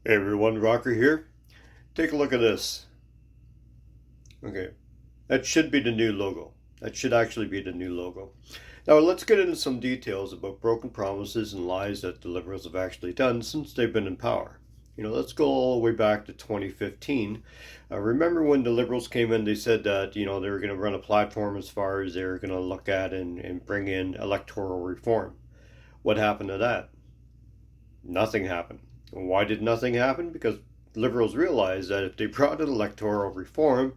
Hey everyone, Rocker here. Take a look at this. Okay, that should be the new logo. That should actually be the new logo. Now let's get into some details about broken promises and lies that the Liberals have actually done since they've been in power. Let's go all the way back to 2015. Remember when the Liberals came in, they said that, they were going to run a platform as far as they were going to look at and bring in electoral reform. What happened to that? Nothing happened. Why did nothing happen? Because Liberals realized that if they brought in electoral reform,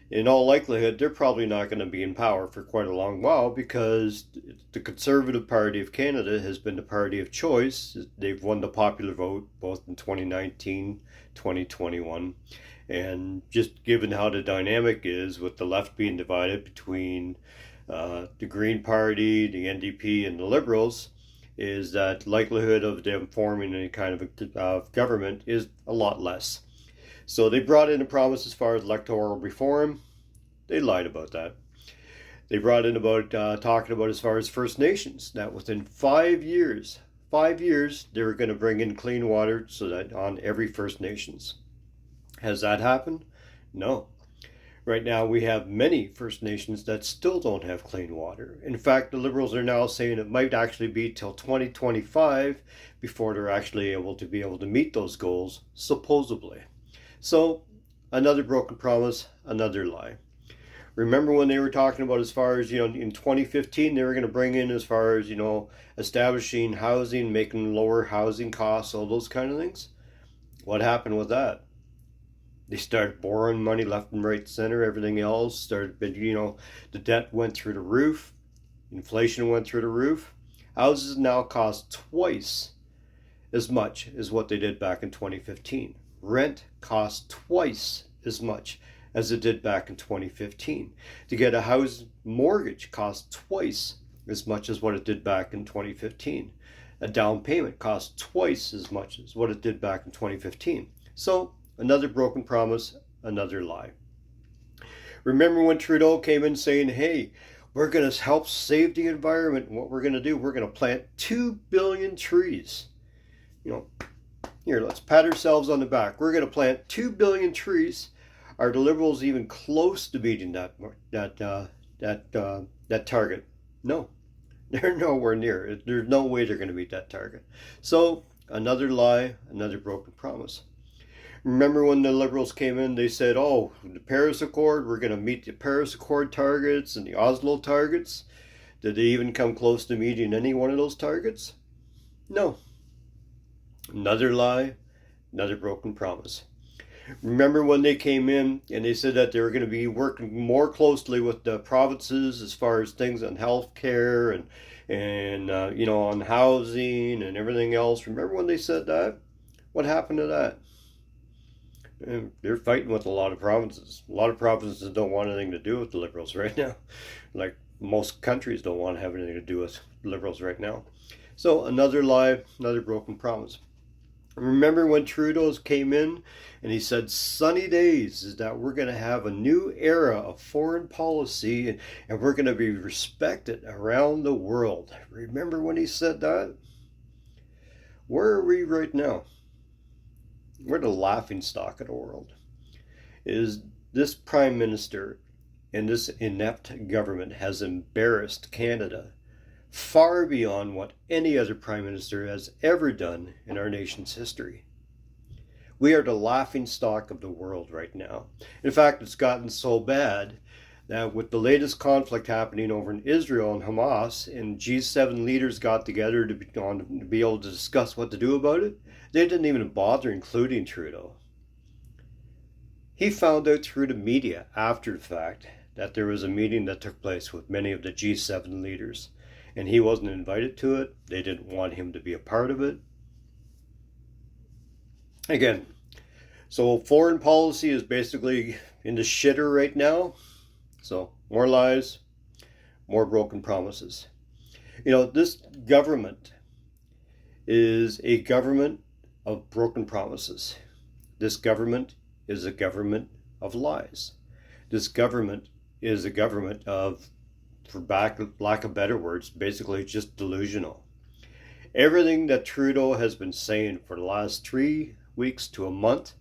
in all likelihood, they're probably not going to be in power for quite a long while because the Conservative Party of Canada has been the party of choice. They've won the popular vote both in 2019, 2021. And just given how the dynamic is with the left being divided between the Green Party, the NDP, and the Liberals, is that likelihood of them forming any kind of government is a lot less. So they brought in a promise as far as electoral reform. They lied about that. They brought in about talking about as far as First Nations. That within 5 years, they were going to bring in clean water so that on every First Nations. Has that happened? No. Right now, we have many First Nations that still don't have clean water. In fact, the Liberals are now saying it might actually be till 2025 before they're actually able to meet those goals, supposedly. So, another broken promise, another lie. Remember when they were talking about as far as, in 2015, they were going to bring in as far as, establishing housing, making lower housing costs, all those kind of things? What happened with that? They started borrowing money left and right, center, everything else started, the debt went through the roof, inflation went through the roof. Houses now cost twice as much as what they did back in 2015. Rent costs twice as much as it did back in 2015. To get a house mortgage costs twice as much as what it did back in 2015. A down payment costs twice as much as what it did back in 2015. So, another broken promise, another lie. Remember when Trudeau came in saying, hey, we're going to help save the environment. And what we're going to do, we're going to plant 2 billion trees. Here, let's pat ourselves on the back. We're going to plant 2 billion trees. Are the Liberals even close to meeting that target? No, they're nowhere near it. There's no way they're going to meet that target. So, another lie, another broken promise. Remember when the Liberals came in, they said, oh, the Paris Accord, we're going to meet the Paris Accord targets and the Oslo targets. Did they even come close to meeting any one of those targets? No. Another lie, another broken promise. Remember when they came in and they said that they were going to be working more closely with the provinces as far as things on health care and on housing and everything else. Remember when they said that? What happened to that? They're fighting with a lot of provinces. A lot of provinces don't want anything to do with the Liberals right now. Like most countries don't want to have anything to do with Liberals right now. So another lie, another broken promise. Remember when Trudeau came in and he said sunny days is that we're going to have a new era of foreign policy and we're going to be respected around the world. Remember when he said that? Where are we right now? We're the laughingstock of the world. Is this Prime Minister and this inept government has embarrassed Canada far beyond what any other Prime Minister has ever done in our nation's history. We are the laughingstock of the world right now. In fact, it's gotten so bad that with the latest conflict happening over in Israel and Hamas, and G7 leaders got together to be able to discuss what to do about it, they didn't even bother including Trudeau. He found out through the media after the fact that there was a meeting that took place with many of the G7 leaders, and he wasn't invited to it. They didn't want him to be a part of it. Again, so foreign policy is basically in the shitter right now. So more lies, more broken promises. This government is a government of broken promises. This government is a government of lies. This government is a government of, for lack of better words, basically just delusional. Everything that Trudeau has been saying for the last 3 weeks to a month.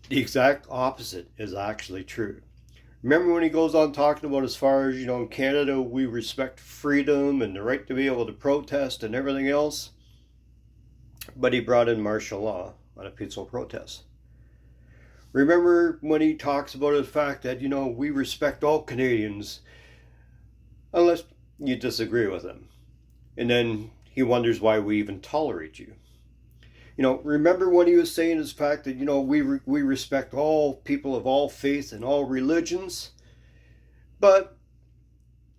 The exact opposite is actually true. Remember when he goes on talking about, as far as, in Canada, we respect freedom and the right to be able to protest and everything else? But he brought in martial law on a peaceful protest. Remember when he talks about the fact that, we respect all Canadians unless you disagree with him. And then he wonders why we even tolerate you. Remember when he was saying this fact that, we respect all people of all faiths and all religions? But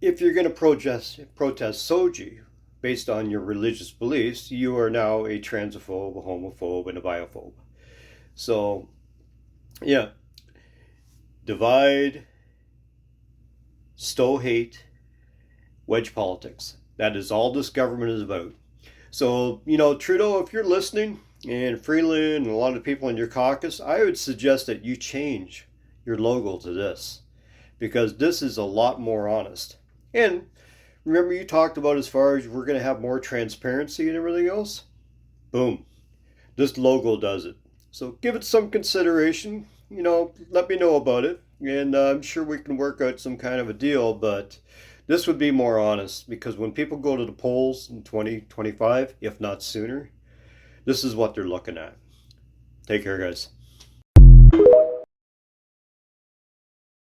if you're going to protest Soji based on your religious beliefs, you are now a transphobe, a homophobe, and a biophobe. So, yeah. Divide, stow hate, wedge politics. That is all this government is about. So, Trudeau, if you're listening, and Freeland and a lot of people in your caucus, I would suggest that you change your logo to this, because this is a lot more honest. And remember, you talked about, as far as we're going to have more transparency and everything else? Boom. This logo does it. So give it some consideration. Let me know about it. And I'm sure we can work out some kind of a deal, but this would be more honest, because when people go to the polls in 2025, if not sooner, this is what they're looking at. Take care, guys.